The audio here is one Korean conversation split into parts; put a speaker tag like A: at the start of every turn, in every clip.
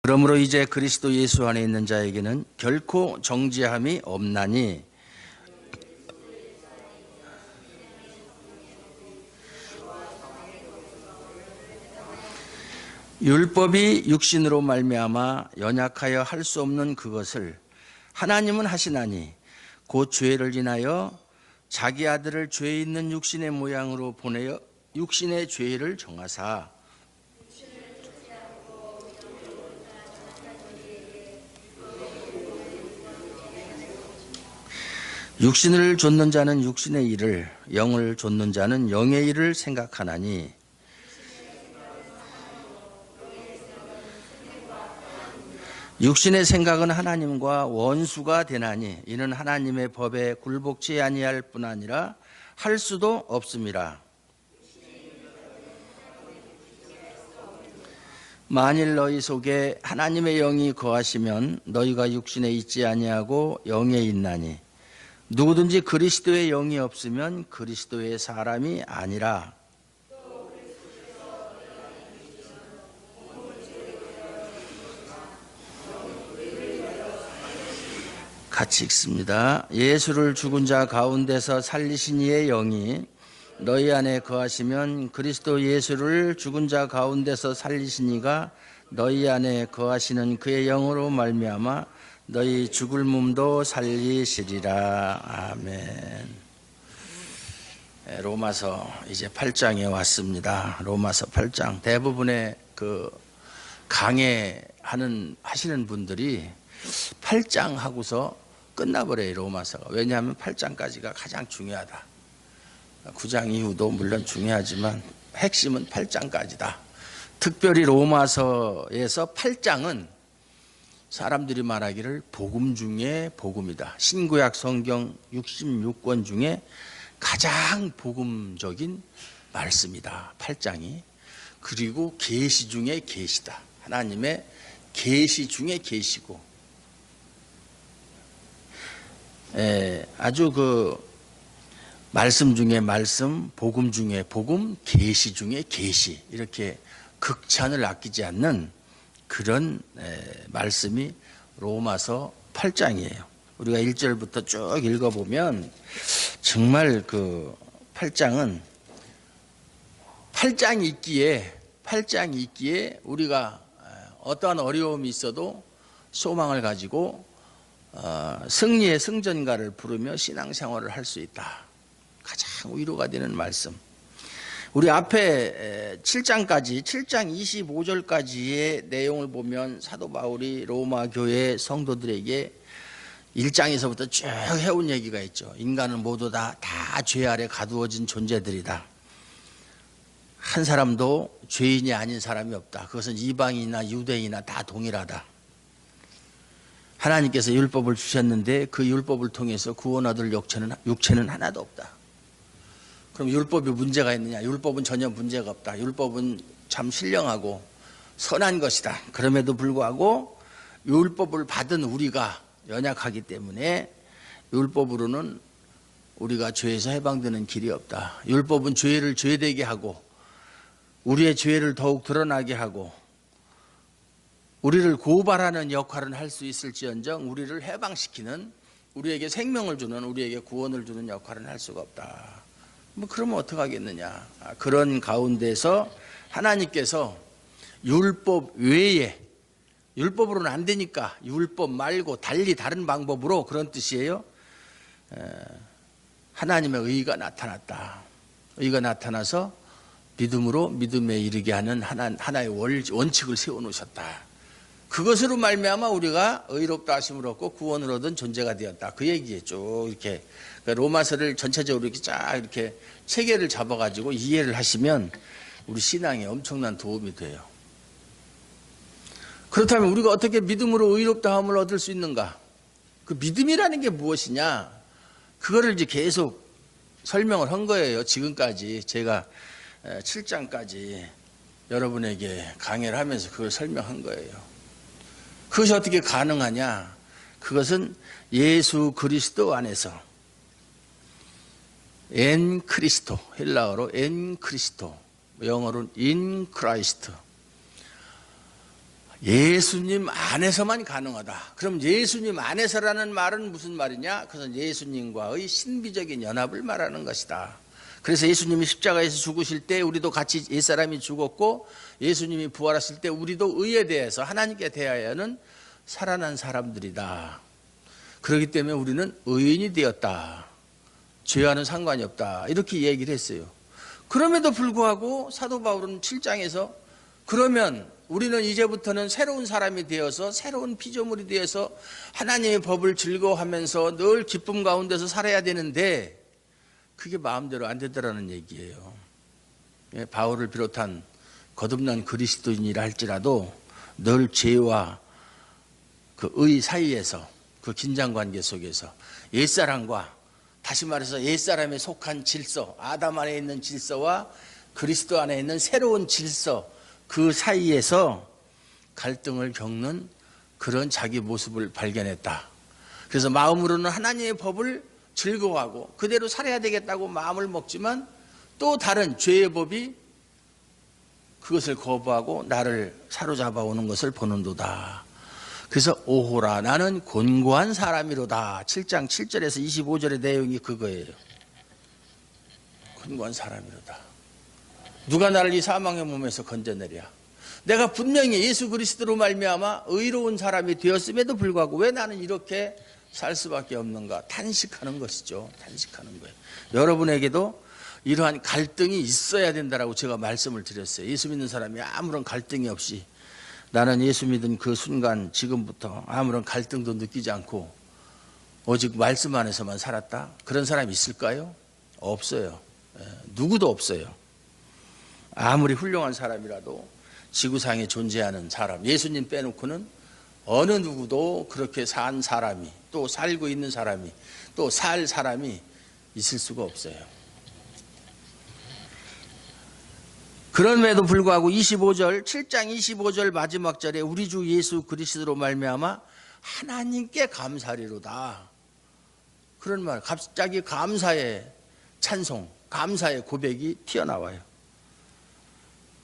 A: 그러므로 이제 그리스도 예수 안에 있는 자에게는 결코 정죄함이 없나니 율법이 육신으로 말미암아 연약하여 할 수 없는 그것을 하나님은 하시나니 곧 죄를 인하여 자기 아들을 죄 있는 육신의 모양으로 보내어 육신의 죄를 정하사 육신을 좇는 자는 육신의 일을, 영을 좇는 자는 영의 일을 생각하나니 육신의 생각은 하나님과 원수가 되나니 이는 하나님의 법에 굴복치 아니할 뿐 아니라 할 수도 없음이라. 만일 너희 속에 하나님의 영이 거하시면 너희가 육신에 있지 아니하고 영에 있나니 누구든지 그리스도의 영이 없으면 그리스도의 사람이 아니라. 같이 읽습니다. 예수를 죽은 자 가운데서 살리신 이의 영이 너희 안에 거하시면 그리스도 예수를 죽은 자 가운데서 살리신 이가 너희 안에 거하시는 그의 영으로 말미암아 너희 죽을 몸도 살리시리라. 아멘. 로마서 이제 8장에 왔습니다. 로마서 8장. 대부분의 그 하시는 분들이 8장 하고서 끝나버려요, 로마서가. 왜냐하면 8장까지가 가장 중요하다. 9장 이후도 물론 중요하지만 핵심은 8장까지다. 특별히 로마서에서 8장은 사람들이 말하기를 복음 중에 복음이다. 신구약 성경 66권 중에 가장 복음적인 말씀이다, 8장이. 그리고 계시 중에 계시다. 하나님의 계시 중에 계시고, 아주 그 말씀 중에 말씀, 복음 중에 복음, 계시 중에 계시, 이렇게 극찬을 아끼지 않는 그런 말씀이 로마서 8장이에요. 우리가 1절부터 쭉 읽어보면 정말 그 8장은 8장이 있기에 우리가 어떠한 어려움이 있어도 소망을 가지고 승리의 승전가를 부르며 신앙생활을 할 수 있다. 가장 위로가 되는 말씀. 우리 앞에 7장 25절까지의 내용을 보면 사도 바울이 로마 교회 성도들에게 1장에서부터 쭉 해온 얘기가 있죠. 인간은 모두 다 죄 아래 가두어진 존재들이다. 한 사람도 죄인이 아닌 사람이 없다. 그것은 이방인이나 유대인이나 다 동일하다. 하나님께서 율법을 주셨는데 그 율법을 통해서 구원 얻을 육체는 하나도 없다. 그럼 율법이 문제가 있느냐? 율법은 전혀 문제가 없다. 율법은 참 신령하고 선한 것이다. 그럼에도 불구하고 율법을 받은 우리가 연약하기 때문에 율법으로는 우리가 죄에서 해방되는 길이 없다. 율법은 죄를 죄되게 하고 우리의 죄를 더욱 드러나게 하고 우리를 고발하는 역할은 할 수 있을지언정 우리를 해방시키는, 우리에게 생명을 주는, 우리에게 구원을 주는 역할은 할 수가 없다. 뭐 그러면 어떡하겠느냐. 그런 가운데서 하나님께서 율법 외에, 율법으로는 안 되니까 율법 말고 달리 다른 방법으로, 그런 뜻이에요. 하나님의 의가 나타났다. 의가 나타나서 믿음으로 믿음에 이르게 하는 하나의 원칙을 세워놓으셨다. 그것으로 말미암아 우리가 의롭다 하심을 얻고 구원을 얻은 존재가 되었다. 그 얘기에 쭉 이렇게 로마서를 전체적으로 이렇게 쫙 이렇게 체계를 잡아가지고 이해를 하시면 우리 신앙에 엄청난 도움이 돼요. 그렇다면 우리가 어떻게 믿음으로 의롭다함을 얻을 수 있는가? 그 믿음이라는 게 무엇이냐? 그거를 이제 계속 설명을 한 거예요. 지금까지 제가 7장까지 여러분에게 강의를 하면서 그걸 설명한 거예요. 그것이 어떻게 가능하냐? 그것은 예수 그리스도 안에서, 엔 크리스토, 헬라어로 엔 크리스토, 영어로는 인 크라이스트. 예수님 안에서만 가능하다. 그럼 예수님 안에서라는 말은 무슨 말이냐? 그것은 예수님과의 신비적인 연합을 말하는 것이다. 그래서 예수님이 십자가에서 죽으실 때 우리도 같이 옛사람이 죽었고, 예수님이 부활하실 때 우리도 의에 대해서 하나님께 대하여는 살아난 사람들이다. 그렇기 때문에 우리는 의인이 되었다. 죄와는 상관이 없다. 이렇게 얘기를 했어요. 그럼에도 불구하고 사도 바울은 7장에서 그러면 우리는 이제부터는 새로운 사람이 되어서 새로운 피조물이 되어서 하나님의 법을 즐거워하면서 늘 기쁨 가운데서 살아야 되는데 그게 마음대로 안 되더라는 얘기예요. 바울을 비롯한 거듭난 그리스도인이라 할지라도 늘 죄와 그 의 사이에서 그 긴장관계 속에서 옛사람과, 다시 말해서 옛사람에 속한 질서, 아담 안에 있는 질서와 그리스도 안에 있는 새로운 질서, 그 사이에서 갈등을 겪는 그런 자기 모습을 발견했다. 그래서 마음으로는 하나님의 법을 즐거워하고 그대로 살아야 되겠다고 마음을 먹지만 또 다른 죄의 법이 그것을 거부하고 나를 사로잡아 오는 것을 보는도다. 그래서 오호라 나는 곤고한 사람이로다. 7장 7절에서 25절의 내용이 그거예요. 곤고한 사람이로다. 누가 나를 이 사망의 몸에서 건져내랴. 내가 분명히 예수 그리스도로 말미암아 의로운 사람이 되었음에도 불구하고 왜 나는 이렇게 살 수밖에 없는가. 탄식하는 것이죠. 탄식하는 거예요. 여러분에게도 이러한 갈등이 있어야 된다라고 제가 말씀을 드렸어요. 예수 믿는 사람이 아무런 갈등이 없이 나는 예수 믿은 그 순간 지금부터 아무런 갈등도 느끼지 않고 오직 말씀 안에서만 살았다. 그런 사람이 있을까요? 없어요. 누구도 없어요. 아무리 훌륭한 사람이라도 지구상에 존재하는 사람, 예수님 빼놓고는 어느 누구도 그렇게 산 사람이, 또 살고 있는 사람이, 또 살 사람이 있을 수가 없어요. 그럼에도 불구하고 25절, 7장 25절 마지막 절에 우리 주 예수 그리스도로 말미암아 하나님께 감사리로다. 그런 말, 갑자기 감사의 찬송, 감사의 고백이 튀어나와요.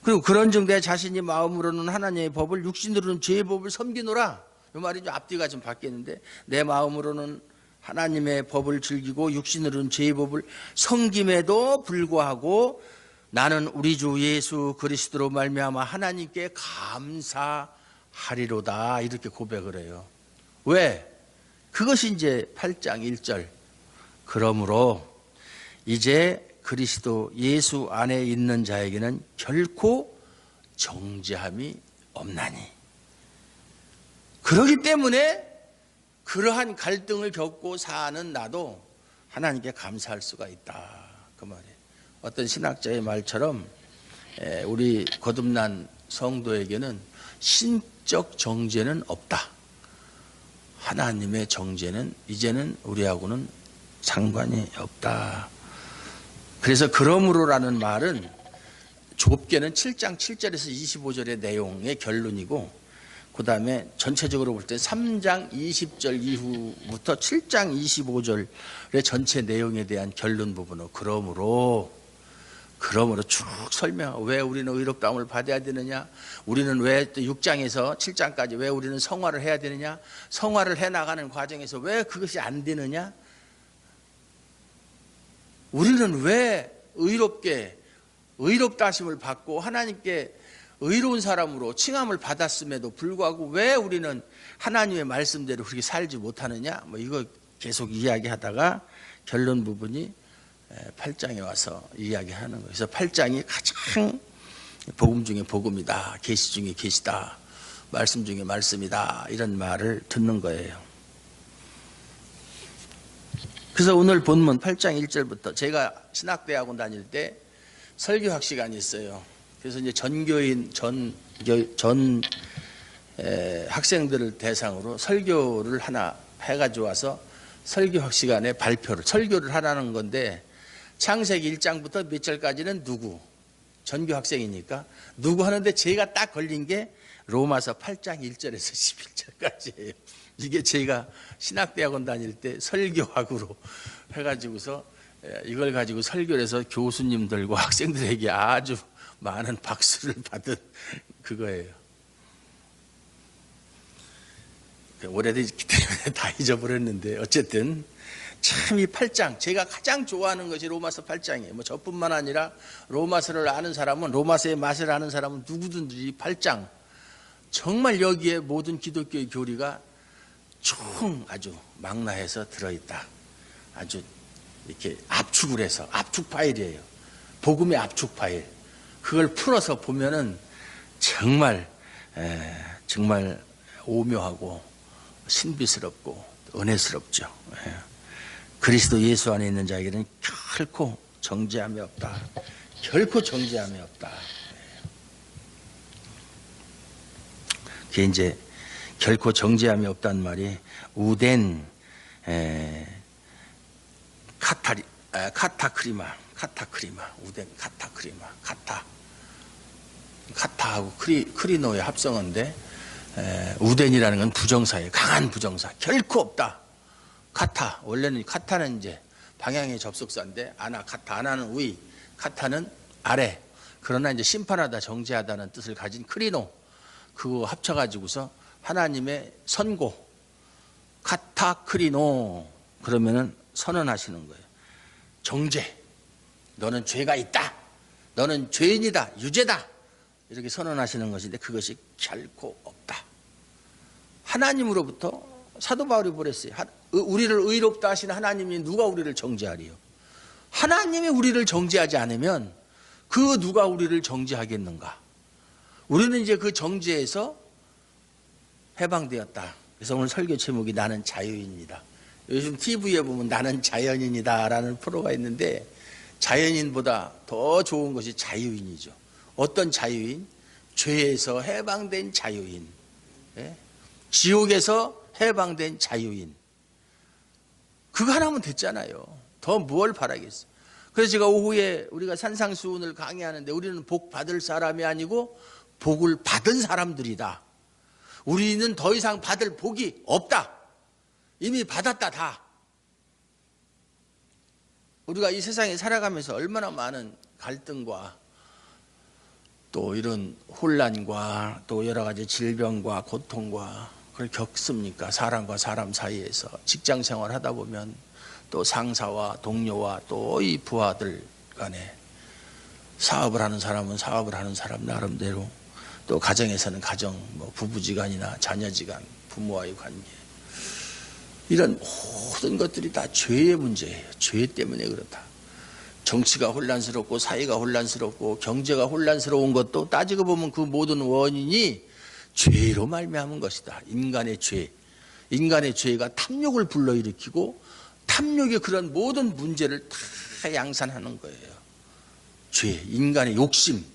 A: 그리고 그런즉 내 자신이 마음으로는 하나님의 법을, 육신으로는 죄의 법을 섬기노라. 이 말이 좀 앞뒤가 좀 바뀌었는데, 내 마음으로는 하나님의 법을 즐기고 육신으로는 죄의 법을 섬김에도 불구하고 나는 우리 주 예수 그리스도로 말미암아 하나님께 감사하리로다. 이렇게 고백을 해요. 왜? 그것이 이제 8장 1절. 그러므로 이제 그리스도 예수 안에 있는 자에게는 결코 정죄함이 없나니. 그렇기 때문에 그러한 갈등을 겪고 사는 나도 하나님께 감사할 수가 있다. 그 말이에요. 어떤 신학자의 말처럼 우리 거듭난 성도에게는 신적 정죄는 없다. 하나님의 정죄는 이제는 우리하고는 상관이 없다. 그래서 그러므로라는 말은 좁게는 7장 7절에서 25절의 내용의 결론이고, 그 다음에 전체적으로 볼 때 3장 20절 이후부터 7장 25절의 전체 내용에 대한 결론 부분은 그러므로 쭉 설명하고, 왜 우리는 의롭다함을 받아야 되느냐, 우리는 왜 6장에서 7장까지 왜 우리는 성화를 해야 되느냐, 성화를 해나가는 과정에서 왜 그것이 안 되느냐, 우리는 왜 의롭다 하심을 받고 하나님께 의로운 사람으로 칭함을 받았음에도 불구하고 왜 우리는 하나님의 말씀대로 그렇게 살지 못하느냐, 이거 계속 이야기하다가 결론 부분이 8장에 와서 이야기하는 거예요. 그래서 8장이 가장 복음 중에 복음이다, 계시 중에 계시다, 말씀 중에 말씀이다, 이런 말을 듣는 거예요. 그래서 오늘 본문 8장 1절부터 제가 신학대학원 다닐 때 설교학 시간이 있어요. 그래서 이제 전교인 학생들을 대상으로 설교를 하나 해가지고 와서 설교학 시간에 설교를 하라는 건데, 창세기 1장부터 몇 절까지는 누구, 전교 학생이니까 누구 하는데 제가 딱 걸린 게 로마서 8장 1절에서 11절까지예요. 이게 제가 신학대학원 다닐 때 설교학으로 해가지고서 이걸 가지고 설교를 해서 교수님들과 학생들에게 아주 많은 박수를 받은 그거예요. 오래됐기 때문에 다 잊어버렸는데 어쨌든 참 이 8장 제가 가장 좋아하는 것이 로마서 8장이에요. 뭐 저뿐만 아니라 로마서를 아는 사람은 로마서의 맛을 아는 사람은 누구든지 8장 정말 여기에 모든 기독교의 교리가 총 아주 망라해서 들어있다. 아주 이렇게 압축을 해서 압축 파일이에요. 복음의 압축 파일. 그걸 풀어서 보면은 정말 오묘하고 신비스럽고 은혜스럽죠. 그리스도 예수 안에 있는 자에게는 결코 정죄함이 없다. 결코 정죄함이 없다. 그게 이제 결코 정죄함이 없다는 말이 우덴 카타크리마 우덴 카타크리마 카타하고 크리노의 합성어인데 우덴이라는 건 부정사예요. 강한 부정사. 결코 없다. 카타 원래는 카타는 이제 방향의 접속사인데 아나는 위, 카타는 아래. 그러나 이제 심판하다 정죄하다는 뜻을 가진 크리노 그거 합쳐가지고서 하나님의 선고 카타크리노 그러면은 선언하시는 거예요. 정죄. 너는 죄가 있다. 너는 죄인이다. 유죄다. 이렇게 선언하시는 것인데 그것이 결코 없다. 하나님으로부터 사도 바울이 보냈어요. 우리를 의롭다 하신 하나님이 누가 우리를 정죄하리요? 하나님이 우리를 정죄하지 않으면 그 누가 우리를 정죄하겠는가? 우리는 이제 그 정죄에서 해방되었다. 그래서 오늘 설교 제목이 나는 자유인이다. 요즘 TV에 보면 나는 자연인이다 라는 프로가 있는데 자연인보다 더 좋은 것이 자유인이죠. 어떤 자유인? 죄에서 해방된 자유인. 지옥에서 해방된 자유인. 그거 하나면 됐잖아요. 더 뭘 바라겠어. 그래서 제가 오후에 우리가 산상수훈을 강의하는데 우리는 복 받을 사람이 아니고 복을 받은 사람들이다. 우리는 더 이상 받을 복이 없다. 이미 받았다 다. 우리가 이 세상에 살아가면서 얼마나 많은 갈등과 또 이런 혼란과 또 여러 가지 질병과 고통과 그걸 겪습니까? 사람과 사람 사이에서 직장 생활 하다 보면 또 상사와 동료와 또 이 부하들 간에 사업을 하는 사람은 사업을 하는 사람 나름대로 또 가정에서는 가정, 뭐 부부지간이나 자녀지간, 부모와의 관계 이런 모든 것들이 다 죄의 문제예요. 죄 때문에 그렇다. 정치가 혼란스럽고 사회가 혼란스럽고 경제가 혼란스러운 것도 따지고 보면 그 모든 원인이 죄로 말미암은 것이다. 인간의 죄. 인간의 죄가 탐욕을 불러일으키고 탐욕의 그런 모든 문제를 다 양산하는 거예요. 죄, 인간의 욕심.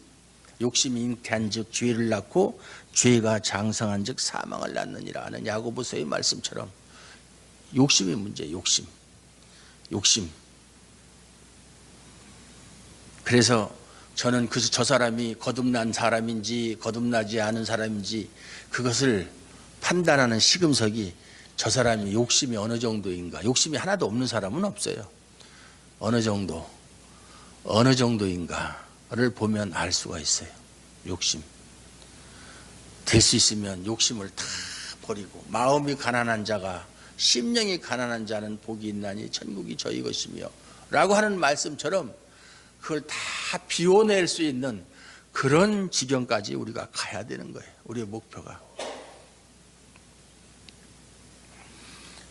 A: 욕심이 잉태한 즉 죄를 낳고 죄가 장성한 즉 사망을 낳느니라 하는 야고보서의 말씀처럼 욕심의 문제, 욕심. 그래서 저는 저 사람이 거듭난 사람인지 거듭나지 않은 사람인지 그것을 판단하는 시금석이 저 사람이 욕심이 어느 정도인가. 욕심이 하나도 없는 사람은 없어요. 어느 정도인가를 보면 알 수가 있어요. 욕심. 될 수 있으면 욕심을 다 버리고 마음이 가난한 자가 심령이 가난한 자는 복이 있나니 천국이 저희 것이며 라고 하는 말씀처럼 그걸 다 비워낼 수 있는 그런 지경까지 우리가 가야 되는 거예요. 우리의 목표가.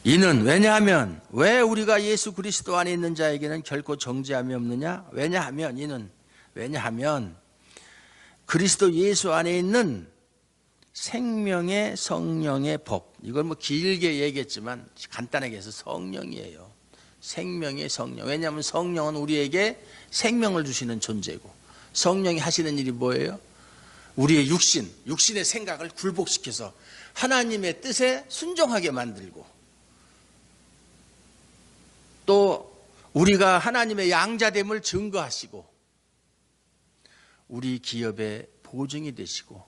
A: 이는 왜냐하면 왜 우리가 예수 그리스도 안에 있는 자에게는 결코 정죄함이 없느냐? 왜냐하면 그리스도 예수 안에 있는 생명의 성령의 법. 이걸 뭐 길게 얘기했지만 간단하게 해서 성령이에요. 생명의 성령. 왜냐하면 성령은 우리에게 생명을 주시는 존재고 성령이 하시는 일이 뭐예요? 우리의 육신의 생각을 굴복시켜서 하나님의 뜻에 순종하게 만들고 또 우리가 하나님의 양자됨을 증거하시고 우리 기업의 보증이 되시고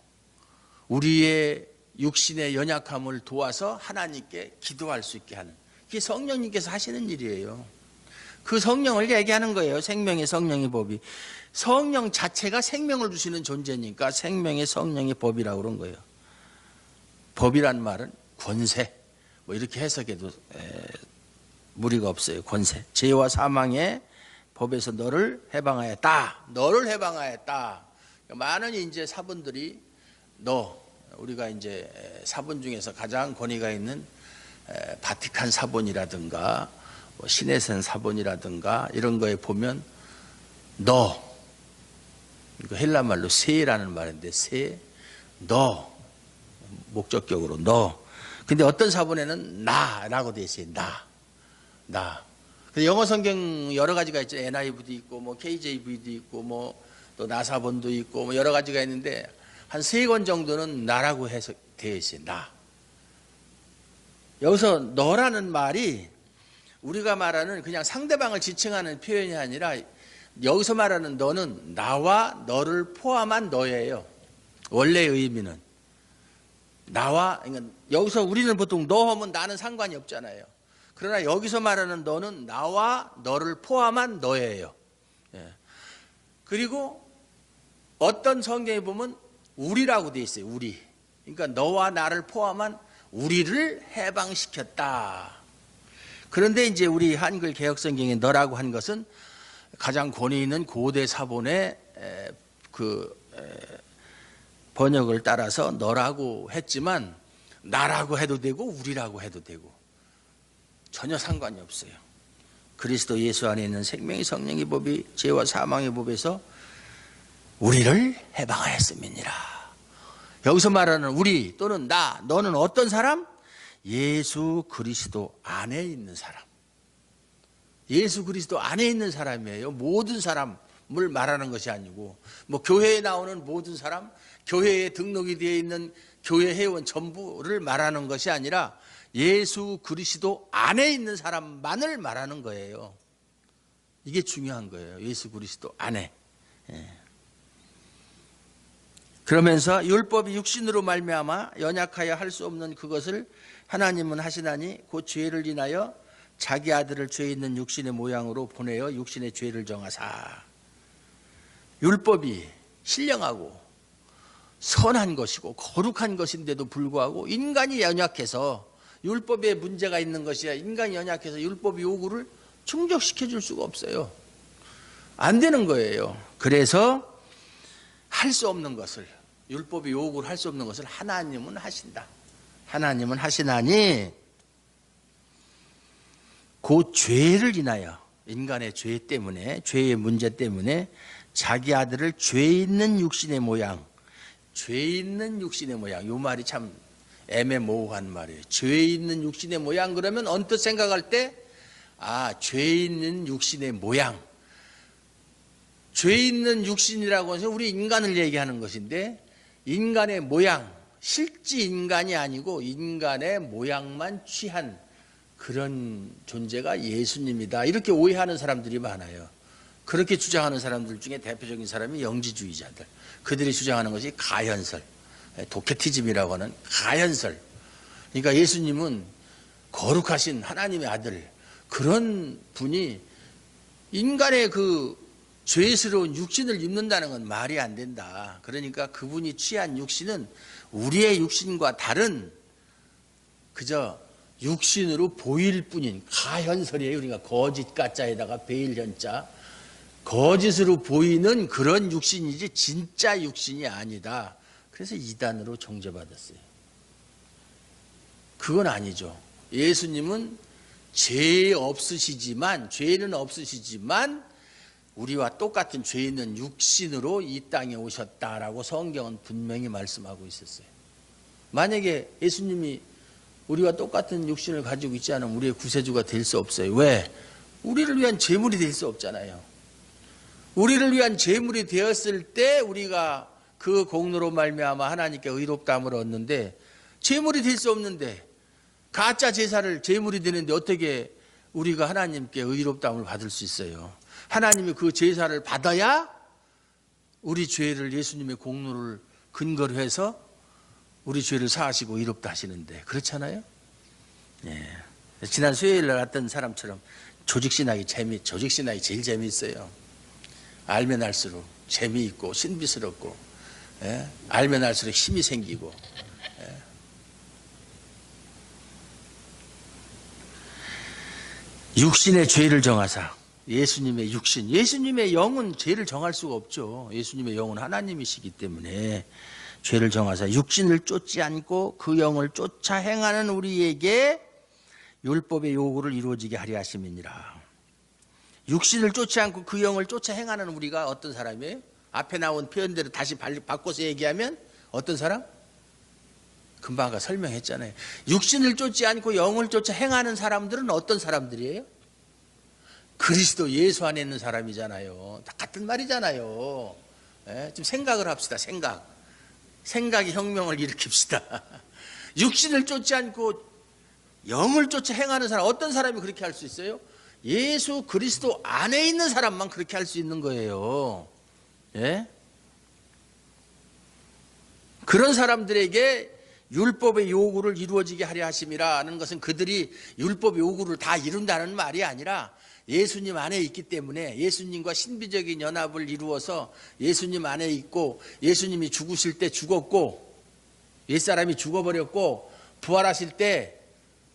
A: 우리의 육신의 연약함을 도와서 하나님께 기도할 수 있게 하는 그게 성령님께서 하시는 일이에요. 그 성령을 얘기하는 거예요. 생명의 성령의 법이. 성령 자체가 생명을 주시는 존재니까 생명의 성령의 법이라고 그런 거예요. 법이란 말은 권세, 뭐 이렇게 해석해도 무리가 없어요. 권세. 죄와 사망의 법에서 너를 해방하였다. 너를 해방하였다. 많은 이제 사본들이 우리가 이제 사본 중에서 가장 권위가 있는 바티칸 사본이라든가 시내산 사본이라든가 이런 거에 보면 이거 헬라 말로 세라는 말인데 목적격으로 근데 어떤 사본에는 나라고 되어 있어요. 나. 영어 성경 여러 가지가 있죠. NIV도 있고 뭐 KJV도 있고 뭐 또 나사본도 있고 뭐 여러 가지가 있는데 한 3권 정도는 나라고 해석되어 있어요. 나. 여기서 너라는 말이 우리가 말하는 그냥 상대방을 지칭하는 표현이 아니라 여기서 말하는 너는 나와 너를 포함한 너예요. 원래의 의미는 그러니까 여기서 우리는 보통 너 하면 나는 상관이 없잖아요. 그러나 여기서 말하는 너는 나와 너를 포함한 너예요. 그리고 어떤 성경에 보면 우리라고 되어 있어요. 우리. 그러니까 너와 나를 포함한 우리를 해방시켰다. 그런데 이제 우리 한글 개혁성경에 너라고 한 것은 가장 권위 있는 고대 사본의 번역을 따라서 너라고 했지만 나라고 해도 되고 우리라고 해도 되고 전혀 상관이 없어요. 그리스도 예수 안에 있는 생명의 성령의 법이 죄와 사망의 법에서 우리를 해방하였음이니라. 여기서 말하는 우리 또는 너는 어떤 사람? 예수 그리스도 안에 있는 사람. 예수 그리스도 안에 있는 사람이에요. 모든 사람을 말하는 것이 아니고 뭐 교회에 나오는 모든 사람, 교회에 등록이 되어 있는 교회 회원 전부를 말하는 것이 아니라 예수 그리스도 안에 있는 사람만을 말하는 거예요. 이게 중요한 거예요. 예수 그리스도 안에. 그러면서 율법이 육신으로 말미암아 연약하여 할 수 없는 그것을 하나님은 하시나니 곧 죄를 인하여 자기 아들을 죄 있는 육신의 모양으로 보내어 육신의 죄를 정하사. 율법이 신령하고 선한 것이고 거룩한 것인데도 불구하고 인간이 연약해서 율법에 문제가 있는 것이야. 인간이 연약해서 율법의 요구를 충족시켜 줄 수가 없어요. 안 되는 거예요. 그래서 할 수 없는 것을, 율법의 요구를 할 수 없는 것을 하나님은 하신다. 하나님은 하시나니 그 죄를 인하여, 인간의 죄 때문에, 죄의 문제 때문에 자기 아들을 죄 있는 육신의 모양, 죄 있는 육신의 모양, 이 말이 참 애매모호한 말이에요. 죄 있는 육신의 모양 그러면 언뜻 생각할 때 죄 있는 육신의 모양. 죄 있는 육신이라고 해서 우리 인간을 얘기하는 것인데 인간의 모양, 실제 인간이 아니고 인간의 모양만 취한 그런 존재가 예수님이다. 이렇게 오해하는 사람들이 많아요. 그렇게 주장하는 사람들 중에 대표적인 사람이 영지주의자들. 그들이 주장하는 것이 가현설, 도케티즘이라고 하는 가현설. 그러니까 예수님은 거룩하신 하나님의 아들, 그런 분이 인간의 그 죄스러운 육신을 입는다는 건 말이 안 된다. 그러니까 그분이 취한 육신은 우리의 육신과 다른 그저 육신으로 보일 뿐인 가현설이에요. 우리가 거짓 가짜에다가 베일 현자, 거짓으로 보이는 그런 육신이지 진짜 육신이 아니다. 그래서 이단으로 정죄받았어요. 그건 아니죠. 예수님은 죄는 없으시지만 우리와 똑같은 죄 있는 육신으로 이 땅에 오셨다라고 성경은 분명히 말씀하고 있었어요. 만약에 예수님이 우리와 똑같은 육신을 가지고 있지 않으면 우리의 구세주가 될 수 없어요. 왜? 우리를 위한 제물이 될 수 없잖아요. 우리를 위한 제물이 되었을 때 우리가 그 공로로 말미암아 하나님께 의롭다함을 얻는데, 제물이 될 수 없는데 가짜 제사를 제물이 되는데 어떻게 우리가 하나님께 의롭다함을 받을 수 있어요? 하나님이 그 제사를 받아야 우리 죄를, 예수님의 공로를 근거로 해서 우리 죄를 사하시고 의롭다 하시는데, 그렇잖아요? 예. 지난 수요일 날 왔던 사람처럼 조직신학이 제일 재미있어요. 알면 알수록 재미있고 신비스럽고, 예? 알면 알수록 힘이 생기고, 예? 육신의 죄를 정하사, 예수님의 육신, 예수님의 영은 죄를 정할 수가 없죠. 예수님의 영은 하나님이시기 때문에 죄를 정하사 육신을 쫓지 않고 그 영을 쫓아 행하는 우리에게 율법의 요구를 이루어지게 하려 하심이니라. 육신을 쫓지 않고 그 영을 쫓아 행하는 우리가 어떤 사람이에요? 앞에 나온 표현대로 다시 바꿔서 얘기하면 어떤 사람? 금방 아까 설명했잖아요. 육신을 쫓지 않고 영을 쫓아 행하는 사람들은 어떤 사람들이에요? 그리스도 예수 안에 있는 사람이잖아요. 다 같은 말이잖아요. 좀 생각을 합시다. 생각의 혁명을 일으킵시다. 육신을 쫓지 않고 영을 쫓아 행하는 사람, 어떤 사람이 그렇게 할 수 있어요? 예수 그리스도 안에 있는 사람만 그렇게 할 수 있는 거예요. 예? 그런 사람들에게 율법의 요구를 이루어지게 하려 하심이라는 것은 그들이 율법의 요구를 다 이룬다는 말이 아니라 예수님 안에 있기 때문에 예수님과 신비적인 연합을 이루어서 예수님 안에 있고 예수님이 죽으실 때 죽었고 옛사람이 죽어버렸고 부활하실 때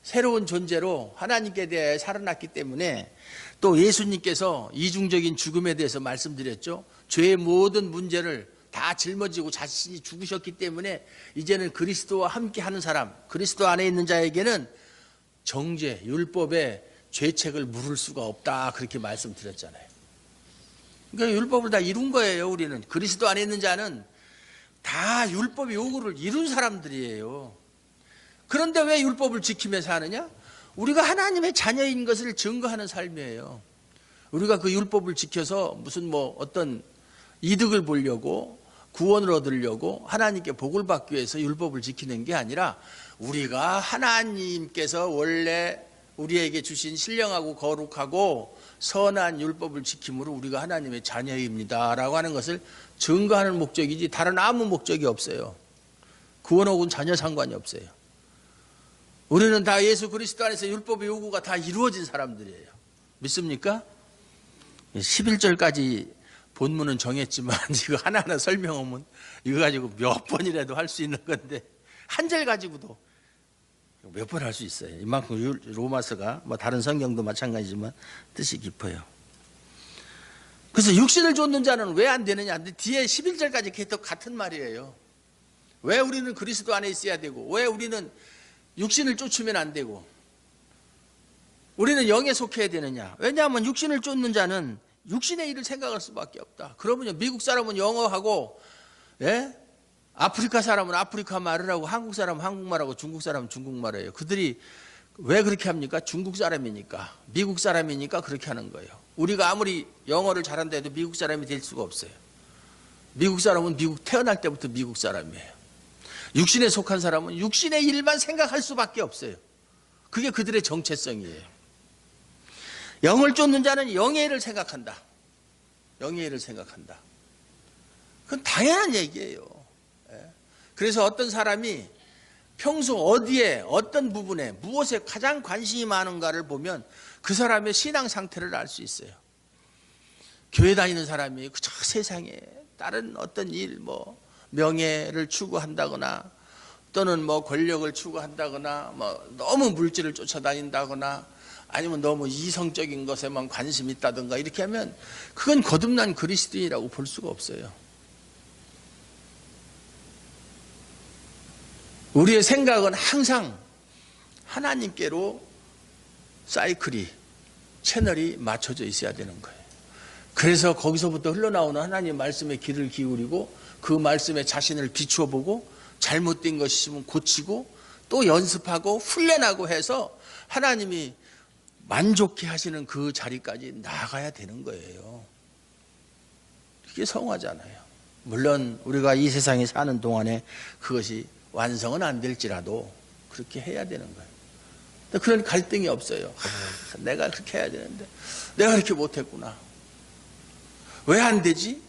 A: 새로운 존재로 하나님께 대해 살아났기 때문에 또 예수님께서 이중적인 죽음에 대해서 말씀드렸죠. 죄의 모든 문제를 다 짊어지고 자신이 죽으셨기 때문에 이제는 그리스도와 함께 하는 사람, 그리스도 안에 있는 자에게는 정죄, 율법의 죄책을 물을 수가 없다 그렇게 말씀드렸잖아요. 그러니까 율법을 다 이룬 거예요. 우리는 그리스도 안에 있는 자는 다 율법의 요구를 이룬 사람들이에요. 그런데 왜 율법을 지키며 사느냐? 우리가 하나님의 자녀인 것을 증거하는 삶이에요. 우리가 그 율법을 지켜서 무슨 어떤 이득을 보려고 구원을 얻으려고 하나님께 복을 받기 위해서 율법을 지키는 게 아니라 우리가 하나님께서 원래 우리에게 주신 신령하고 거룩하고 선한 율법을 지킴으로 우리가 하나님의 자녀입니다 라고 하는 것을 증거하는 목적이지 다른 아무 목적이 없어요. 구원하고는 전혀 상관이 없어요. 우리는 다 예수 그리스도 안에서 율법의 요구가 다 이루어진 사람들이에요. 믿습니까? 11절까지 본문은 정했지만 이거 하나하나 설명하면 이거 가지고 몇 번이라도 할 수 있는 건데 한 절 가지고도 몇 번 할 수 있어요. 이만큼 로마서가 다른 성경도 마찬가지지만 뜻이 깊어요. 그래서 육신을 쫓는 자는 왜 안 되느냐? 뒤에 11절까지 계속 같은 말이에요. 왜 우리는 그리스도 안에 있어야 되고 왜 우리는 육신을 쫓으면 안 되고 우리는 영에 속해야 되느냐? 왜냐하면 육신을 쫓는 자는 육신의 일을 생각할 수밖에 없다. 그러면요, 미국 사람은 영어하고, 아프리카 사람은 아프리카 말을 하고, 한국 사람은 한국말하고, 중국 사람은 중국말을 해요. 그들이 왜 그렇게 합니까? 중국 사람이니까, 미국 사람이니까 그렇게 하는 거예요. 우리가 아무리 영어를 잘한다 해도 미국 사람이 될 수가 없어요. 미국 사람은 태어날 때부터 미국 사람이에요. 육신에 속한 사람은 육신의 일만 생각할 수밖에 없어요. 그게 그들의 정체성이에요. 영을 쫓는 자는 영의 일을 생각한다. 영의 일을 생각한다. 그건 당연한 얘기예요. 그래서 어떤 사람이 평소 어디에 어떤 부분에 무엇에 가장 관심이 많은가를 보면 그 사람의 신앙 상태를 알 수 있어요. 교회 다니는 사람이 그저 세상에 다른 어떤 일, 명예를 추구한다거나 또는 권력을 추구한다거나 너무 물질을 쫓아다닌다거나 아니면 너무 이성적인 것에만 관심이 있다든가 이렇게 하면 그건 거듭난 그리스도인이라고 볼 수가 없어요. 우리의 생각은 항상 하나님께로 채널이 맞춰져 있어야 되는 거예요. 그래서 거기서부터 흘러나오는 하나님의 말씀에 귀를 기울이고 그 말씀에 자신을 비추어 보고 잘못된 것이 있으면 고치고 또 연습하고 훈련하고 해서 하나님이 만족해 하시는 그 자리까지 나아가야 되는 거예요. 그게 성화잖아요. 물론 우리가 이 세상에 사는 동안에 그것이 완성은 안 될지라도 그렇게 해야 되는 거예요. 그런 갈등이 없어요. 내가 그렇게 해야 되는데 내가 그렇게 못했구나. 왜 안 되지?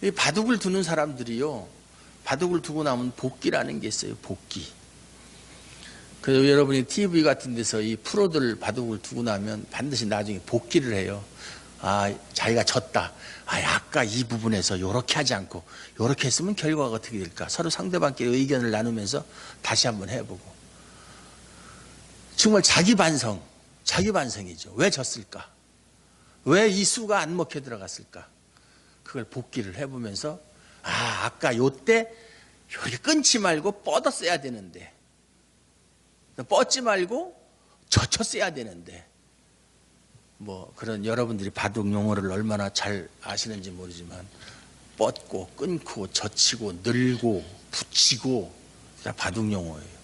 A: 이 바둑을 두는 사람들이요, 바둑을 두고 나면 복기라는 게 있어요. 복기. 그래서 여러분이 TV 같은 데서 이 프로들 바둑을 두고 나면 반드시 나중에 복기를 해요. 자기가 졌다. 아까 이 부분에서 이렇게 하지 않고 이렇게 했으면 결과가 어떻게 될까? 서로 상대방끼리 의견을 나누면서 다시 한번 해보고. 정말 자기 반성, 자기 반성이죠. 왜 졌을까? 왜 이 수가 안 먹혀 들어갔을까? 그걸 복기를 해보면서 아까 요때 이렇게 끊지 말고 뻗었어야 되는데, 뻗지 말고 젖혔어야 되는데, 뭐 그런 여러분들이 바둑 용어를 얼마나 잘 아시는지 모르지만 뻗고 끊고 젖히고 늘고 붙이고 다 바둑 용어예요.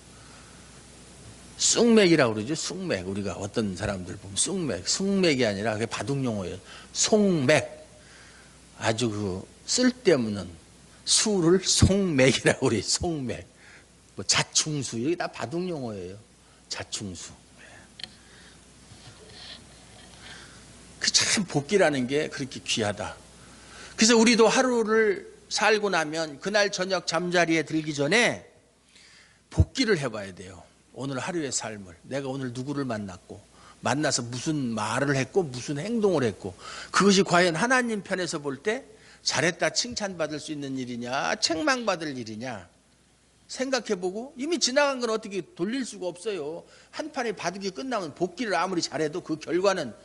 A: 쑥맥이라고 그러죠. 쑥맥. 우리가 어떤 사람들 보면 쑥맥, 쑥맥이 아니라 그게 바둑 용어예요. 송맥. 아주 그 쓸데없는 수를 송맥이라고 그래요. 송맥. 뭐 자충수. 이게 다 바둑 용어예요. 자충수. 그 참 복기라는 게 그렇게 귀하다. 그래서 우리도 하루를 살고 나면 그날 저녁 잠자리에 들기 전에 복기를 해봐야 돼요. 오늘 하루의 삶을, 내가 오늘 누구를 만났고, 만나서 무슨 말을 했고 무슨 행동을 했고, 그것이 과연 하나님 편에서 볼 때 잘했다 칭찬받을 수 있는 일이냐 책망받을 일이냐 생각해보고, 이미 지나간 건 어떻게 돌릴 수가 없어요. 한 판의 바둑이 끝나면 복기를 아무리 잘해도 그 결과는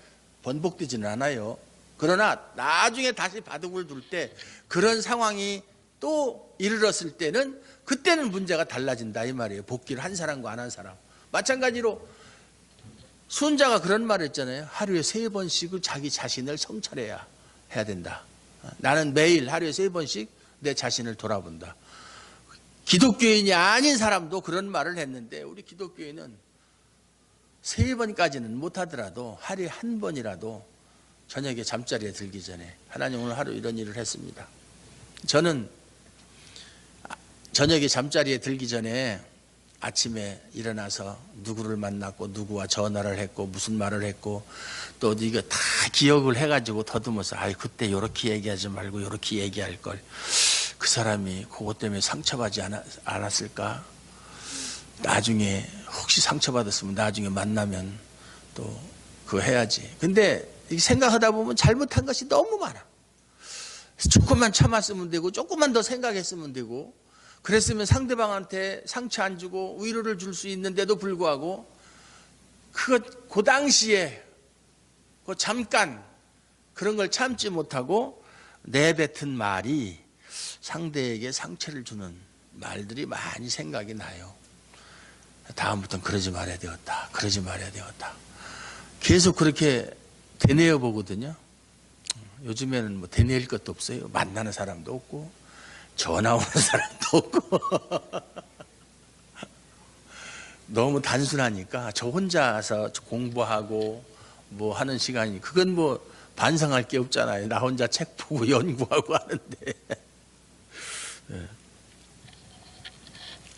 A: 번복되지는 않아요. 그러나 나중에 다시 바둑을 둘 때 그런 상황이 또 이르렀을 때는 그때는 문제가 달라진다 이 말이에요. 복기를 한 사람과 안 한 사람. 마찬가지로 순자가 그런 말을 했잖아요. 하루에 3번씩은 자기 자신을 성찰해야 해야 된다. 나는 매일 하루에 3번씩 내 자신을 돌아본다. 기독교인이 아닌 사람도 그런 말을 했는데, 우리 기독교인은 3번까지는 못하더라도 하루에 1번이라도 저녁에 잠자리에 들기 전에 하나님 오늘 하루 이런 일을 했습니다. 저는 저녁에 잠자리에 들기 전에 아침에 일어나서 누구를 만났고 누구와 전화를 했고 무슨 말을 했고 또 이거 다 기억을 해가지고 더듬어서 그때 이렇게 얘기하지 말고 이렇게 얘기할 걸, 그 사람이 그것 때문에 상처받지 않았을까, 나중에 혹시 상처받았으면 나중에 만나면 또 그거 해야지. 근데 생각하다 보면 잘못한 것이 너무 많아. 조금만 참았으면 되고 조금만 더 생각했으면 되고, 그랬으면 상대방한테 상처 안 주고 위로를 줄 수 있는데도 불구하고 그 당시에 잠깐 그런 걸 참지 못하고 내뱉은 말이 상대에게 상처를 주는 말들이 많이 생각이 나요. 다음부터는 그러지 말아야 되었다. 그러지 말아야 되었다. 계속 그렇게 되뇌어 보거든요. 요즘에는 뭐 되뇌일 것도 없어요. 만나는 사람도 없고 전화 오는 사람도 없고 너무 단순하니까 저 혼자서 공부하고 뭐 하는 시간이, 그건 뭐 반성할 게 없잖아요. 나 혼자 책 보고 연구하고 하는데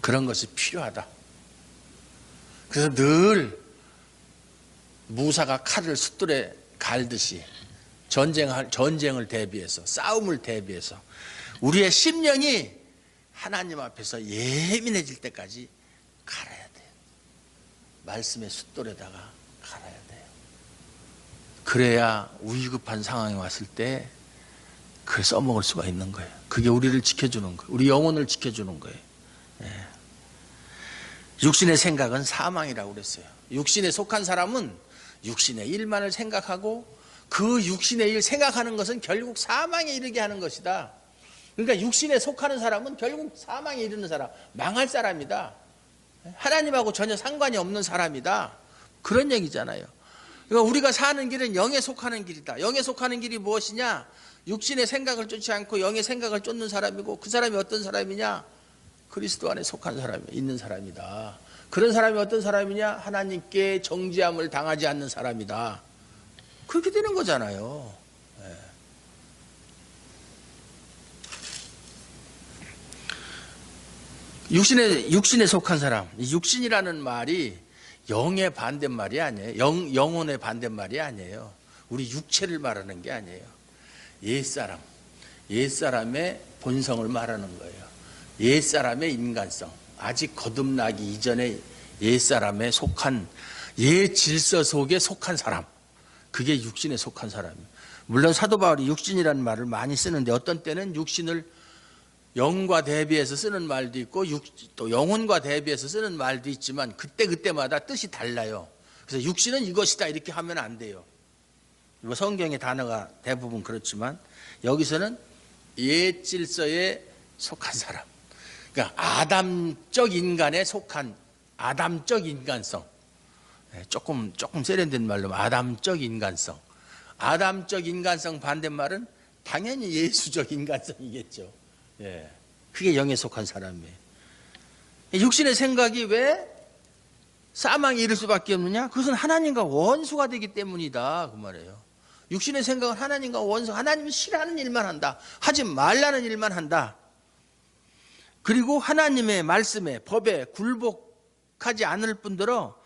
A: 그런 것이 필요하다. 그래서 늘 무사가 칼을 숫돌에 갈듯이 전쟁을 대비해서, 싸움을 대비해서 우리의 심령이 하나님 앞에서 예민해질 때까지 갈아야 돼요. 말씀의 숫돌에다가 갈아야 돼요. 그래야 위급한 상황이 왔을 때 그걸 써먹을 수가 있는 거예요. 그게 우리를 지켜주는 거예요. 우리 영혼을 지켜주는 거예요. 육신의 생각은 사망이라고 그랬어요. 육신에 속한 사람은 육신의 일만을 생각하고 그 육신의 일 생각하는 것은 결국 사망에 이르게 하는 것이다. 그러니까 육신에 속하는 사람은 결국 사망에 이르는 사람, 망할 사람이다. 하나님하고 전혀 상관이 없는 사람이다. 그런 얘기잖아요. 그러니까 우리가 사는 길은 영에 속하는 길이다. 영에 속하는 길이 무엇이냐? 육신의 생각을 쫓지 않고 영의 생각을 쫓는 사람이고, 그 사람이 어떤 사람이냐? 그리스도 안에 속한 사람이 있는 사람이다. 그런 사람이 어떤 사람이냐? 하나님께 정죄함을 당하지 않는 사람이다. 그렇게 되는 거잖아요. 육신에 속한 사람, 육신이라는 말이 영의 반대말이 아니에요. 영혼의 반대말이 아니에요. 우리 육체를 말하는 게 아니에요. 옛사람의 본성을 말하는 거예요. 옛사람의 인간성, 아직 거듭나기 이전에 옛사람에 속한, 옛 질서 속에 속한 사람, 그게 육신에 속한 사람이에요. 물론 사도 바울이 육신이라는 말을 많이 쓰는데 어떤 때는 육신을 영과 대비해서 쓰는 말도 있고 또 영혼과 대비해서 쓰는 말도 있지만 그때마다 뜻이 달라요. 그래서 육신은 이것이다 이렇게 하면 안 돼요. 뭐 성경의 단어가 대부분 그렇지만 여기서는 옛 질서에 속한 사람, 그러니까 아담적 인간에 속한 아담적 인간성, 조금 세련된 말로 아담적 인간성. 아담적 인간성 반대말은 당연히 예수적 인간성이겠죠. 예, 그게 영에 속한 사람이에요. 육신의 생각이 왜 사망에 이를 수밖에 없느냐? 그것은 하나님과 원수가 되기 때문이다 그 말이에요. 육신의 생각은 하나님과 원수, 하나님이 싫어하는 일만 한다, 하지 말라는 일만 한다. 그리고 하나님의 말씀에 법에 굴복하지 않을 뿐더러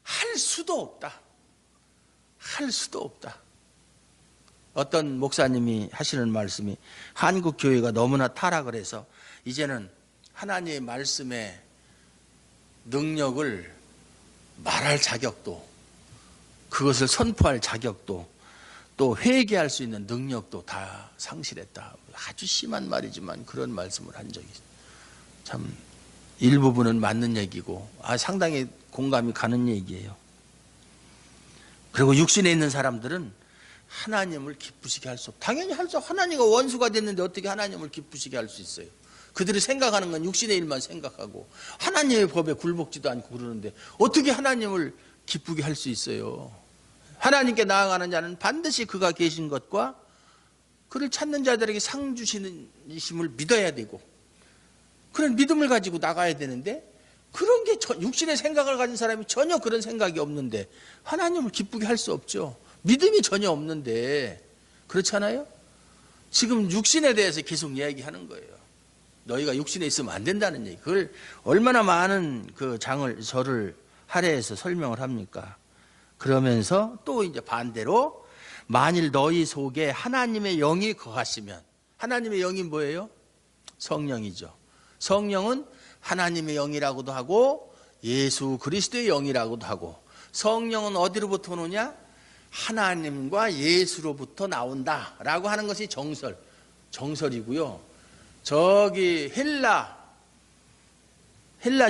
A: 할 수도 없다. 할 수도 없다. 어떤 목사님이 하시는 말씀이 한국 교회가 너무나 타락을 해서 이제는 하나님의 말씀의 능력을 말할 자격도, 그것을 선포할 자격도, 또 회개할 수 있는 능력도 다 상실했다. 아주 심한 말이지만 그런 말씀을 한 적이 있어요. 참 일부분은 맞는 얘기고 상당히 공감이 가는 얘기예요. 그리고 육신에 있는 사람들은 하나님을 기쁘시게 할 수 없다. 당연히 할 수 없어. 하나님과 원수가 됐는데 어떻게 하나님을 기쁘시게 할 수 있어요? 그들이 생각하는 건 육신의 일만 생각하고 하나님의 법에 굴복지도 않고 그러는데 어떻게 하나님을 기쁘게 할 수 있어요? 하나님께 나아가는 자는 반드시 그가 계신 것과 그를 찾는 자들에게 상 주시는 이심을 믿어야 되고 그런 믿음을 가지고 나가야 되는데, 그런 게 육신의 생각을 가진 사람이 전혀 그런 생각이 없는데 하나님을 기쁘게 할 수 없죠. 믿음이 전혀 없는데. 그렇잖아요? 지금 육신에 대해서 계속 이야기하는 거예요. 너희가 육신에 있으면 안 된다는 얘기. 그걸 얼마나 많은 그 절을 할애해서 설명을 합니까? 그러면서 또 이제 반대로 만일 너희 속에 하나님의 영이 거하시면, 하나님의 영이 뭐예요? 성령이죠. 성령은 하나님의 영이라고도 하고 예수 그리스도의 영이라고도 하고, 성령은 어디로부터 오느냐? 하나님과 예수로부터 나온다라고 하는 것이 정설이고요. 저기 헬라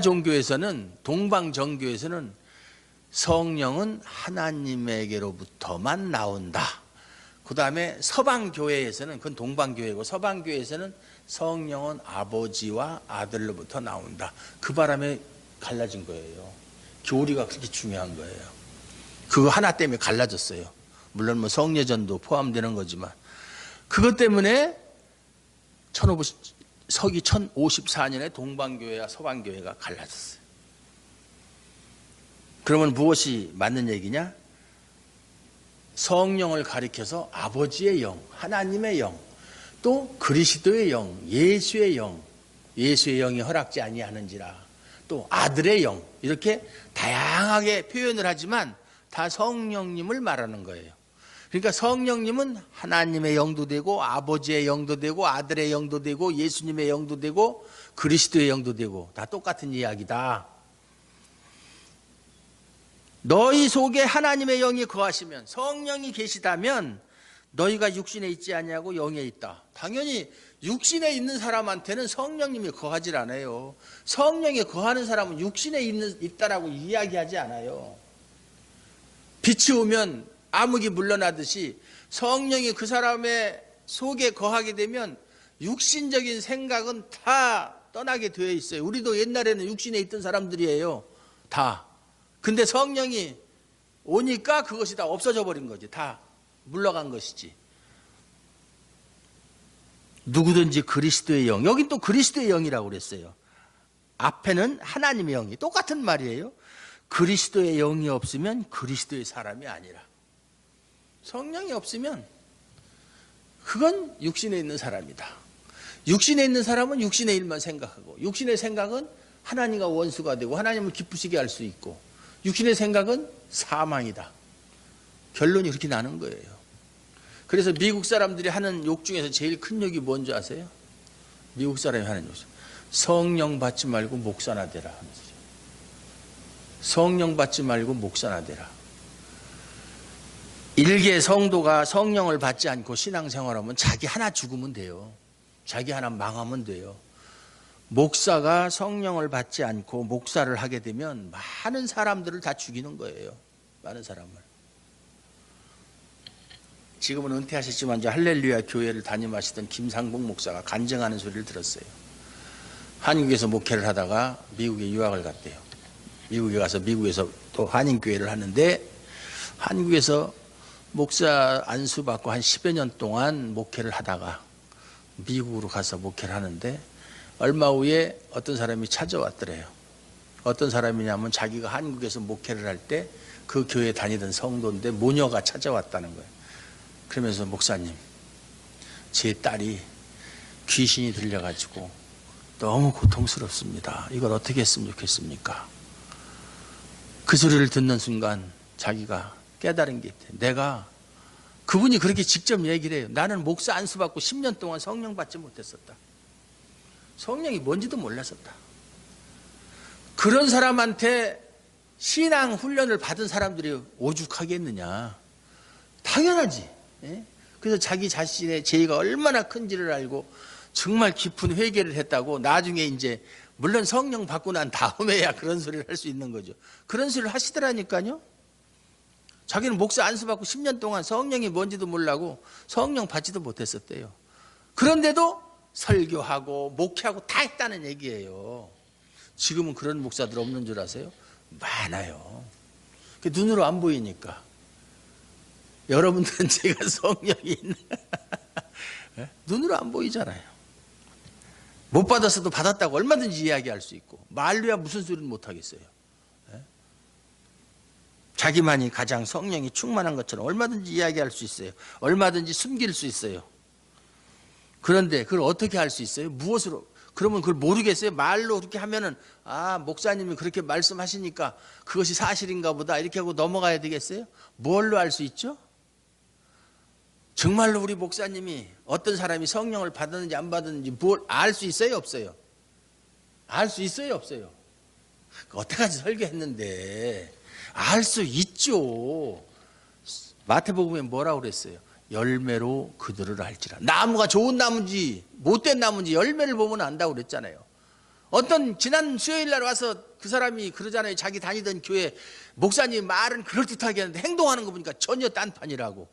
A: 종교에서는, 동방 정교에서는 성령은 하나님에게로부터만 나온다. 그 다음에 서방 교회에서는, 그건 동방 교회고, 서방 교회에서는 성령은 아버지와 아들로부터 나온다. 그 바람에 갈라진 거예요. 교리가 그렇게 중요한 거예요. 그거 하나 때문에 갈라졌어요. 물론 뭐 성례전도 포함되는 거지만, 그것 때문에 서기 1054년에 동방교회와 서방교회가 갈라졌어요. 그러면 무엇이 맞는 얘기냐? 성령을 가리켜서 아버지의 영, 하나님의 영, 또 그리스도의 영, 예수의 영, 예수의 영이 허락지 아니하는지라, 또 아들의 영, 이렇게 다양하게 표현을 하지만 다 성령님을 말하는 거예요. 그러니까 성령님은 하나님의 영도 되고 아버지의 영도 되고 아들의 영도 되고 예수님의 영도 되고 그리스도의 영도 되고 다 똑같은 이야기다. 너희 속에 하나님의 영이 거하시면, 성령이 계시다면 너희가 육신에 있지 아니하고 영에 있다. 당연히 육신에 있는 사람한테는 성령님이 거하질 않아요. 성령이 거하는 사람은 육신에 있다라고 이야기하지 않아요. 빛이 오면 암흑이 물러나듯이 성령이 그 사람의 속에 거하게 되면 육신적인 생각은 다 떠나게 되어 있어요. 우리도 옛날에는 육신에 있던 사람들이에요. 다. 근데 성령이 오니까 그것이 다 없어져 버린 거지. 다 물러간 것이지. 누구든지 그리스도의 영, 여긴 또 그리스도의 영이라고 그랬어요. 앞에는 하나님의 영이, 똑같은 말이에요. 그리스도의 영이 없으면 그리스도의 사람이 아니라, 성령이 없으면 그건 육신에 있는 사람이다. 육신에 있는 사람은 육신의 일만 생각하고, 육신의 생각은 하나님과 원수가 되고 하나님을 기쁘시게 할 수 있고, 육신의 생각은 사망이다. 결론이 그렇게 나는 거예요. 그래서 미국 사람들이 하는 욕 중에서 제일 큰 욕이 뭔지 아세요? 미국 사람이 하는 욕. 성령 받지 말고 목사나 되라 하는 소리. 성령 받지 말고 목사나 되라. 일개 성도가 성령을 받지 않고 신앙생활하면 자기 하나 죽으면 돼요. 자기 하나 망하면 돼요. 목사가 성령을 받지 않고 목사를 하게 되면 많은 사람들을 다 죽이는 거예요. 많은 사람을. 지금은 은퇴하셨지만 저 할렐루야 교회를 담임하시던 김상복 목사가 간증하는 소리를 들었어요. 한국에서 목회를 하다가 미국에 유학을 갔대요. 미국에 가서 미국에서 또 한인교회를 하는데 한국에서 목사 안수받고 한 10여 년 동안 목회를 하다가 미국으로 가서 목회를 하는데 얼마 후에 어떤 사람이 찾아왔더래요. 어떤 사람이냐면 자기가 한국에서 목회를 할 때 그 교회에 다니던 성도인데 모녀가 찾아왔다는 거예요. 그러면서 목사님, 제 딸이 귀신이 들려가지고 너무 고통스럽습니다. 이걸 어떻게 했으면 좋겠습니까? 그 소리를 듣는 순간 자기가 깨달은 게 있대. 내가 그분이 그렇게 직접 얘기를 해요. 나는 목사 안수받고 10년 동안 성령 받지 못했었다. 성령이 뭔지도 몰랐었다. 그런 사람한테 신앙 훈련을 받은 사람들이 오죽하겠느냐. 당연하지. 예? 그래서 자기 자신의 죄가 얼마나 큰지를 알고 정말 깊은 회개를 했다고 나중에 이제 물론 성령 받고 난 다음에야 그런 소리를 할 수 있는 거죠. 그런 소리를 하시더라니까요. 자기는 목사 안수받고 10년 동안 성령이 뭔지도 몰라고 성령 받지도 못했었대요. 그런데도 설교하고 목회하고 다 했다는 얘기예요. 지금은 그런 목사들 없는 줄 아세요? 많아요. 눈으로 안 보이니까. 여러분들은 제가 성령이 있나? 눈으로 안 보이잖아요. 못 받았어도 받았다고 얼마든지 이야기할 수 있고 말로야 무슨 소리는 못하겠어요. 자기만이 가장 성령이 충만한 것처럼 얼마든지 이야기할 수 있어요. 얼마든지 숨길 수 있어요. 그런데 그걸 어떻게 할 수 있어요? 무엇으로? 그러면 그걸 모르겠어요? 말로 그렇게 하면은 아 목사님이 그렇게 말씀하시니까 그것이 사실인가 보다 이렇게 하고 넘어가야 되겠어요? 뭘로 알 수 있죠? 정말로 우리 목사님이 어떤 사람이 성령을 받았는지 안 받았는지 뭘 알 수 있어요? 없어요? 알 수 있어요? 없어요? 어떻게까지 설교했는데 알 수 있죠. 마태복음에 뭐라고 그랬어요? 열매로 그들을 알지라. 나무가 좋은 나무인지 못된 나무인지 열매를 보면 안다고 그랬잖아요. 어떤 지난 수요일 날 와서 그 사람이 그러잖아요. 자기 다니던 교회 목사님 말은 그럴듯하게 하는데 행동하는 거 보니까 전혀 딴판이라고.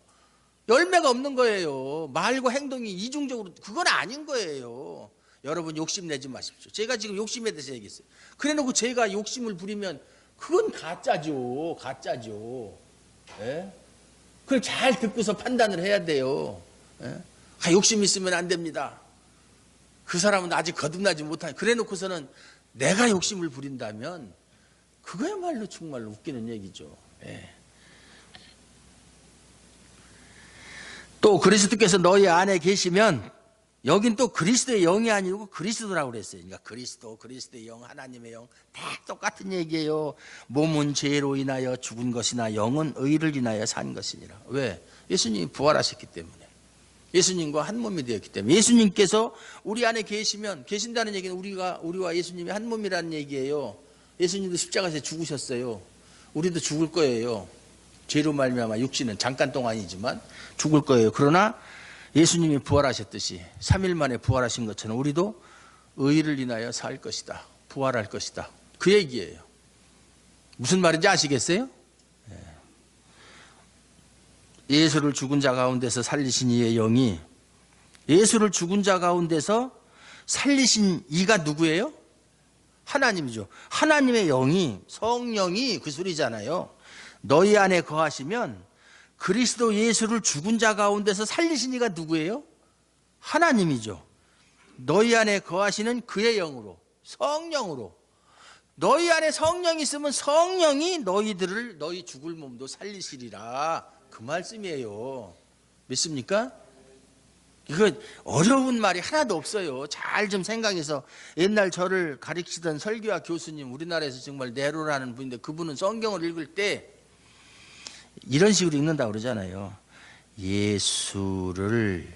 A: 열매가 없는 거예요. 말과 행동이 이중적으로 그건 아닌 거예요. 여러분 욕심내지 마십시오. 제가 지금 욕심에 대해서 얘기했어요. 그래놓고 제가 욕심을 부리면 그건 가짜죠. 가짜죠. 예? 그걸 잘 듣고서 판단을 해야 돼요. 예? 욕심 있으면 안 됩니다. 그 사람은 아직 거듭나지 못하니 그래놓고서는 내가 욕심을 부린다면 그거야말로 정말로 웃기는 얘기죠. 예. 또 그리스도께서 너희 안에 계시면 여긴 또 그리스도의 영이 아니고 그리스도라고 그랬어요. 그러니까 그리스도의 영, 하나님의 영 다 똑같은 얘기예요. 몸은 죄로 인하여 죽은 것이나 영은 의를 인하여 산 것이니라. 왜? 예수님이 부활하셨기 때문에. 예수님과 한 몸이 되었기 때문에. 예수님께서 우리 안에 계신다는 얘기는 우리와 예수님이 한 몸이라는 얘기예요. 예수님도 십자가에서 죽으셨어요. 우리도 죽을 거예요. 죄로 말미암아 육신은 잠깐 동안이지만 죽을 거예요. 그러나 예수님이 부활하셨듯이 3일 만에 부활하신 것처럼 우리도 의를 인하여 살 것이다. 부활할 것이다. 그 얘기예요. 무슨 말인지 아시겠어요? 예수를 죽은 자 가운데서 살리신 이의 영이 예수를 죽은 자 가운데서 살리신 이가 누구예요? 하나님이죠. 하나님의 영이 성령이 그 소리잖아요. 너희 안에 거하시면 그리스도 예수를 죽은 자 가운데서 살리신 이가 누구예요? 하나님이죠. 너희 안에 거하시는 그의 영으로 성령으로 너희 안에 성령이 있으면 성령이 너희 죽을 몸도 살리시리라 그 말씀이에요. 믿습니까? 이거 어려운 말이 하나도 없어요. 잘 좀 생각해서 옛날 저를 가르치던 설교와 교수님 우리나라에서 정말 네로라는 분인데 그분은 성경을 읽을 때 이런 식으로 읽는다고 그러잖아요. 예수를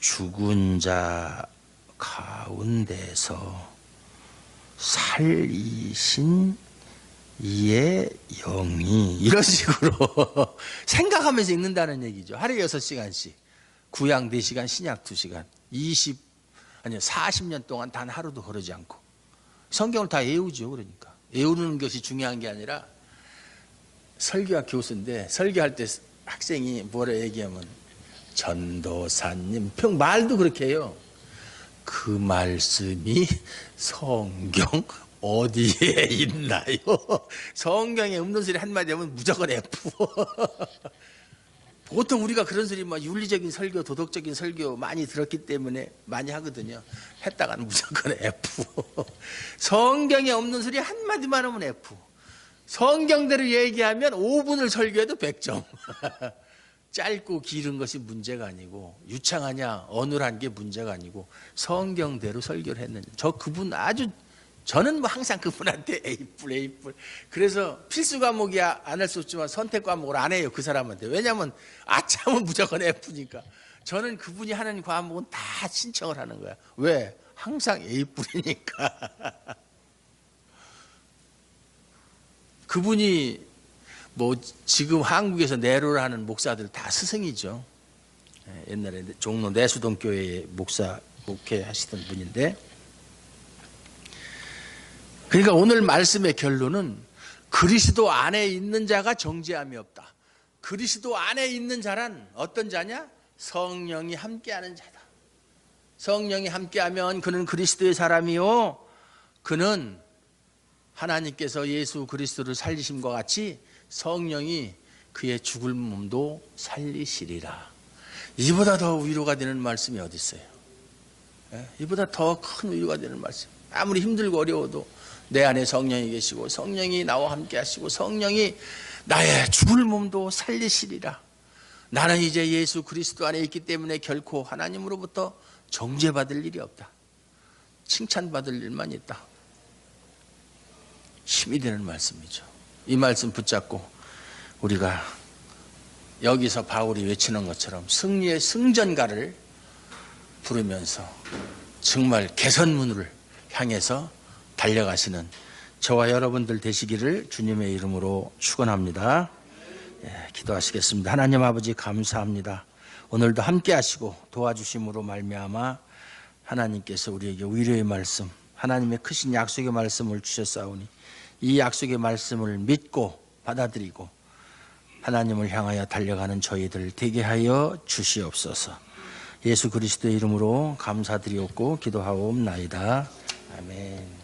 A: 죽은 자 가운데서 살리신 이의 영이 이런 식으로 생각하면서 읽는다는 얘기죠. 하루에 6시간씩 구약 4시간 신약 2시간 아니요, 40년 동안 단 하루도 거르지 않고 성경을 다 외우죠. 그러니까 외우는 것이 중요한 게 아니라 설교학 교수인데 설교할 때 학생이 뭐라 얘기하면 전도사님 말도 그렇게 해요. 그 말씀이 성경 어디에 있나요? 성경에 없는 소리 한마디 하면 무조건 F. 보통 우리가 그런 소리 윤리적인 설교, 도덕적인 설교 많이 들었기 때문에 많이 하거든요. 했다가는 무조건 F. 성경에 없는 소리 한마디만 하면 F. 성경대로 얘기하면 5분을 설교해도 100점. 짧고 길은 것이 문제가 아니고 유창하냐 어눌한 게 문제가 아니고 성경대로 설교를 했느냐. 저는 항상 그분한테 A+. 그래서 필수 과목이야 안 할 수 없지만 선택 과목을 안 해요, 그 사람한테. 왜냐하면 아차면 무조건 F니까. 저는 그분이 하는 과목은 다 신청을 하는 거야. 왜? 항상 A+이니까. 그분이 지금 한국에서 내로를 하는 목사들 다 스승이죠. 옛날에 종로 내수동교회의 목회하시던 분인데, 그러니까 오늘 말씀의 결론은 그리스도 안에 있는 자가 정죄함이 없다. 그리스도 안에 있는 자란 어떤 자냐? 성령이 함께하는 자다. 성령이 함께하면 그는 그리스도의 사람이요, 그는 하나님께서 예수 그리스도를 살리심과 같이 성령이 그의 죽을 몸도 살리시리라. 이보다 더 위로가 되는 말씀이 어디 있어요? 이보다 더 큰 위로가 되는 말씀. 아무리 힘들고 어려워도 내 안에 성령이 계시고 성령이 나와 함께 하시고 성령이 나의 죽을 몸도 살리시리라. 나는 이제 예수 그리스도 안에 있기 때문에 결코 하나님으로부터 정죄받을 일이 없다. 칭찬받을 일만 있다. 힘이 되는 말씀이죠. 이 말씀 붙잡고 우리가 여기서 바울이 외치는 것처럼 승리의 승전가를 부르면서 정말 개선문을 향해서 달려가시는 저와 여러분들 되시기를 주님의 이름으로 축원합니다. 기도하시겠습니다. 하나님 아버지 감사합니다. 오늘도 함께 하시고 도와주심으로 말미암아 하나님께서 우리에게 위로의 말씀, 하나님의 크신 약속의 말씀을 주셨사오니 이 약속의 말씀을 믿고 받아들이고 하나님을 향하여 달려가는 저희들 되게 하여 주시옵소서. 예수 그리스도의 이름으로 감사드리옵고 기도하옵나이다. 아멘.